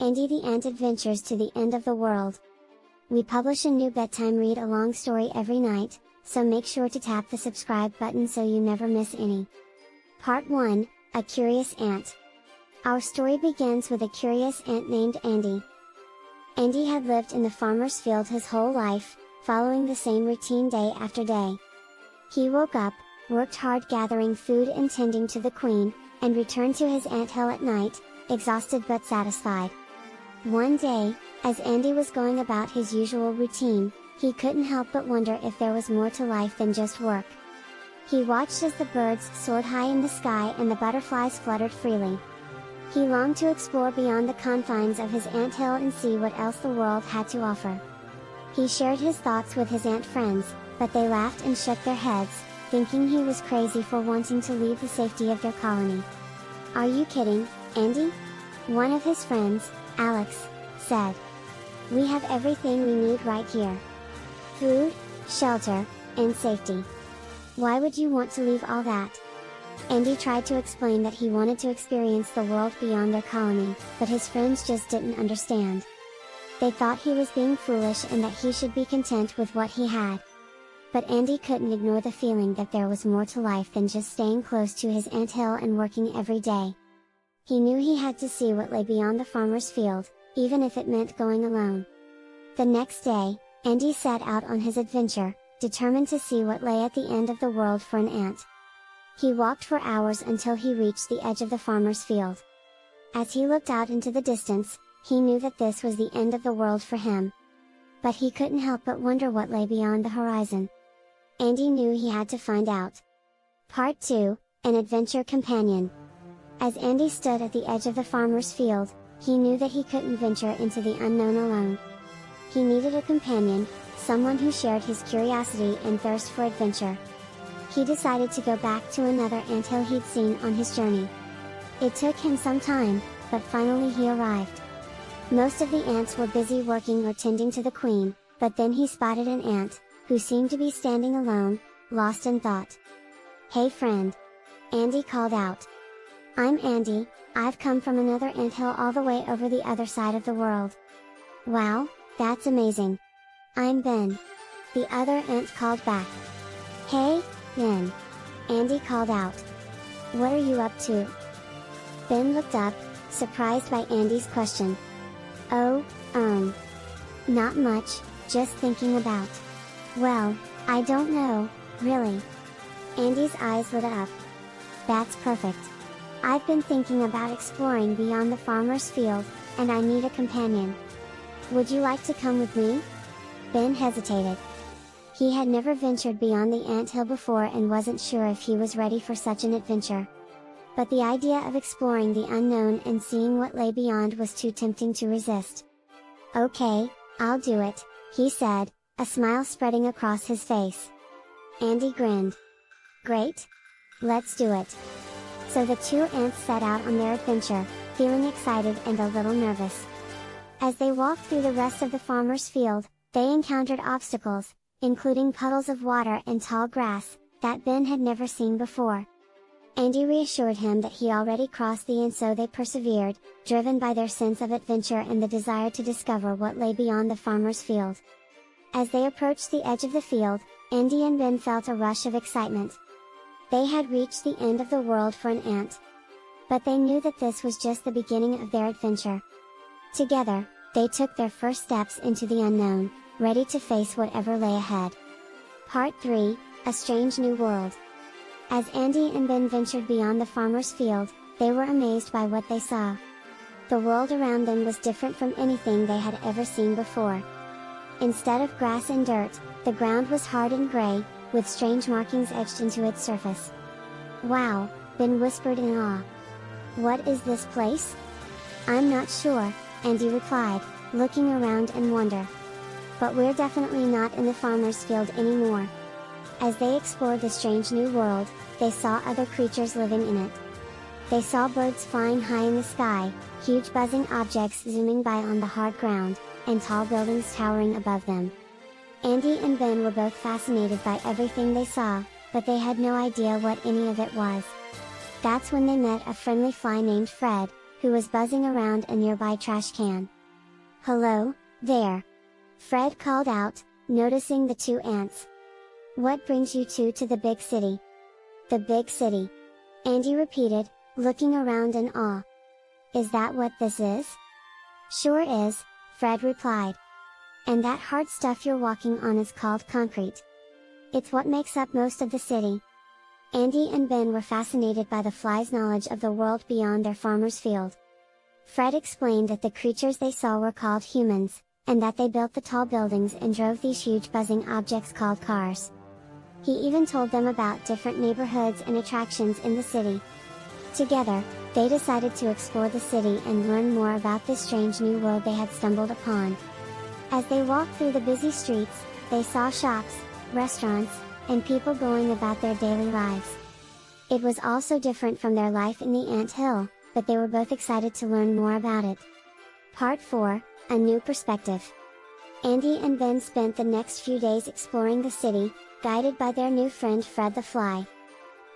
Andy the Ant Adventures to the End of the World. We publish a new bedtime read-along story every night, so make sure to tap the subscribe button so you never miss any. Part 1, A Curious Ant. Our story begins with a curious ant named Andy. Andy had lived in the farmer's field his whole life, following the same routine day after day. He woke up, worked hard gathering food and tending to the queen, and returned to his anthill at night, exhausted but satisfied. One day, as Andy was going about his usual routine, he couldn't help but wonder if there was more to life than just work. He watched as the birds soared high in the sky and the butterflies fluttered freely. He longed to explore beyond the confines of his anthill and see what else the world had to offer. He shared his thoughts with his ant friends, but they laughed and shook their heads, thinking he was crazy for wanting to leave the safety of their colony. "Are you kidding, Andy?" one of his friends, Alex, said. "We have everything we need right here. Food, shelter, and safety. Why would you want to leave all that?" Andy tried to explain that he wanted to experience the world beyond their colony, but his friends just didn't understand. They thought he was being foolish and that he should be content with what he had. But Andy couldn't ignore the feeling that there was more to life than just staying close to his anthill and working every day. He knew he had to see what lay beyond the farmer's field, even if it meant going alone. The next day, Andy set out on his adventure, determined to see what lay at the end of the world for an ant. He walked for hours until he reached the edge of the farmer's field. As he looked out into the distance, he knew that this was the end of the world for him. But he couldn't help but wonder what lay beyond the horizon. Andy knew he had to find out. Part 2, An Adventure Companion. As Andy stood at the edge of the farmer's field, he knew that he couldn't venture into the unknown alone. He needed a companion, someone who shared his curiosity and thirst for adventure. He decided to go back to another anthill he'd seen on his journey. It took him some time, but finally he arrived. Most of the ants were busy working or tending to the queen, but then he spotted an ant, who seemed to be standing alone, lost in thought. "Hey friend!" Andy called out. "I'm Andy, I've come from another anthill all the way over the other side of the world." "Wow, that's amazing. I'm Ben." The other ant called back. "Hey, Ben!" Andy called out. "What are you up to?" Ben looked up, surprised by Andy's question. "Oh, not much, just thinking about. Well, I don't know, really." Andy's eyes lit up. "That's perfect. I've been thinking about exploring beyond the farmer's field, and I need a companion. Would you like to come with me?" Ben hesitated. He had never ventured beyond the anthill before and wasn't sure if he was ready for such an adventure. But the idea of exploring the unknown and seeing what lay beyond was too tempting to resist. "Okay, I'll do it," he said, a smile spreading across his face. Andy grinned. "Great! Let's do it." So the two ants set out on their adventure, feeling excited and a little nervous. As they walked through the rest of the farmer's field, they encountered obstacles, including puddles of water and tall grass, that Ben had never seen before. Andy reassured him that he already crossed and so they persevered, driven by their sense of adventure and the desire to discover what lay beyond the farmer's field. As they approached the edge of the field, Andy and Ben felt a rush of excitement. They had reached the end of the world for an ant. But they knew that this was just the beginning of their adventure. Together, they took their first steps into the unknown, ready to face whatever lay ahead. Part 3, A Strange New World. As Andy and Ben ventured beyond the farmer's field, they were amazed by what they saw. The world around them was different from anything they had ever seen before. Instead of grass and dirt, the ground was hard and gray, with strange markings etched into its surface. "Wow," Ben whispered in awe. "What is this place?" "I'm not sure," Andy replied, looking around in wonder. "But we're definitely not in the farmer's field anymore." As they explored the strange new world, they saw other creatures living in it. They saw birds flying high in the sky, huge buzzing objects zooming by on the hard ground, and tall buildings towering above them. Andy and Ben were both fascinated by everything they saw, but they had no idea what any of it was. That's when they met a friendly fly named Fred, who was buzzing around a nearby trash can. "Hello, there!" Fred called out, noticing the two ants. "What brings you two to the big city?" "The big city," Andy repeated, looking around in awe. "Is that what this is?" "Sure is," Fred replied. "And that hard stuff you're walking on is called concrete. It's what makes up most of the city." Andy and Ben were fascinated by the flies' knowledge of the world beyond their farmer's field. Fred explained that the creatures they saw were called humans, and that they built the tall buildings and drove these huge buzzing objects called cars. He even told them about different neighborhoods and attractions in the city. Together, they decided to explore the city and learn more about this strange new world they had stumbled upon. As they walked through the busy streets, they saw shops, restaurants, and people going about their daily lives. It was all so different from their life in the ant hill, but they were both excited to learn more about it. Part 4, A New Perspective. Andy and Ben spent the next few days exploring the city, guided by their new friend Fred the Fly.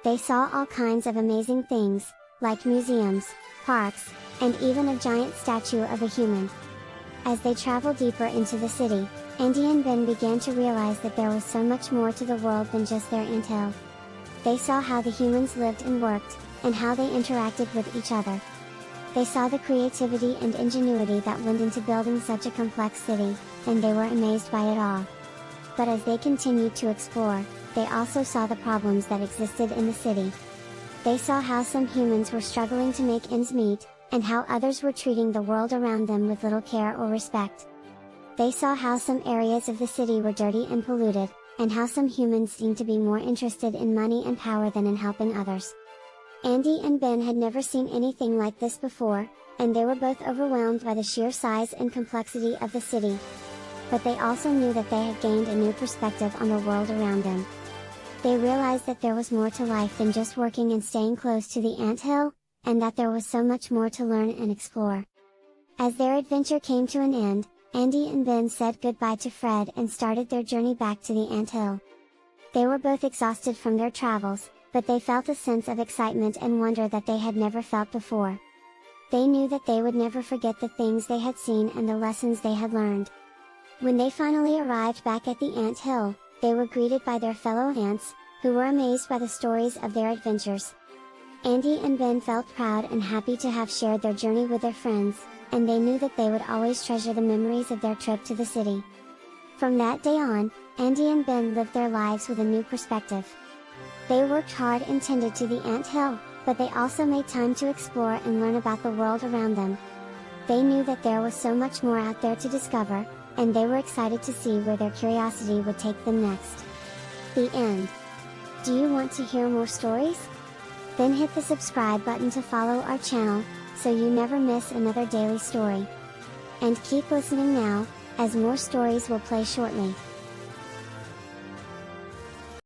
They saw all kinds of amazing things, like museums, parks, and even a giant statue of a human. As they traveled deeper into the city, Andy and Ben began to realize that there was so much more to the world than just their anthill. They saw how the humans lived and worked, and how they interacted with each other. They saw the creativity and ingenuity that went into building such a complex city, and they were amazed by it all. But as they continued to explore, they also saw the problems that existed in the city. They saw how some humans were struggling to make ends meet, and how others were treating the world around them with little care or respect. They saw how some areas of the city were dirty and polluted, and how some humans seemed to be more interested in money and power than in helping others. Andy and Ben had never seen anything like this before, and they were both overwhelmed by the sheer size and complexity of the city. But they also knew that they had gained a new perspective on the world around them. They realized that there was more to life than just working and staying close to the anthill, and that there was so much more to learn and explore. As their adventure came to an end, Andy and Ben said goodbye to Fred and started their journey back to the anthill. They were both exhausted from their travels, but they felt a sense of excitement and wonder that they had never felt before. They knew that they would never forget the things they had seen and the lessons they had learned. When they finally arrived back at the anthill, they were greeted by their fellow ants, who were amazed by the stories of their adventures. Andy and Ben felt proud and happy to have shared their journey with their friends, and they knew that they would always treasure the memories of their trip to the city. From that day on, Andy and Ben lived their lives with a new perspective. They worked hard and tended to the anthill, but they also made time to explore and learn about the world around them. They knew that there was so much more out there to discover, and they were excited to see where their curiosity would take them next. The end. Do you want to hear more stories? Then hit the subscribe button to follow our channel, so you never miss another daily story. And keep listening now, as more stories will play shortly.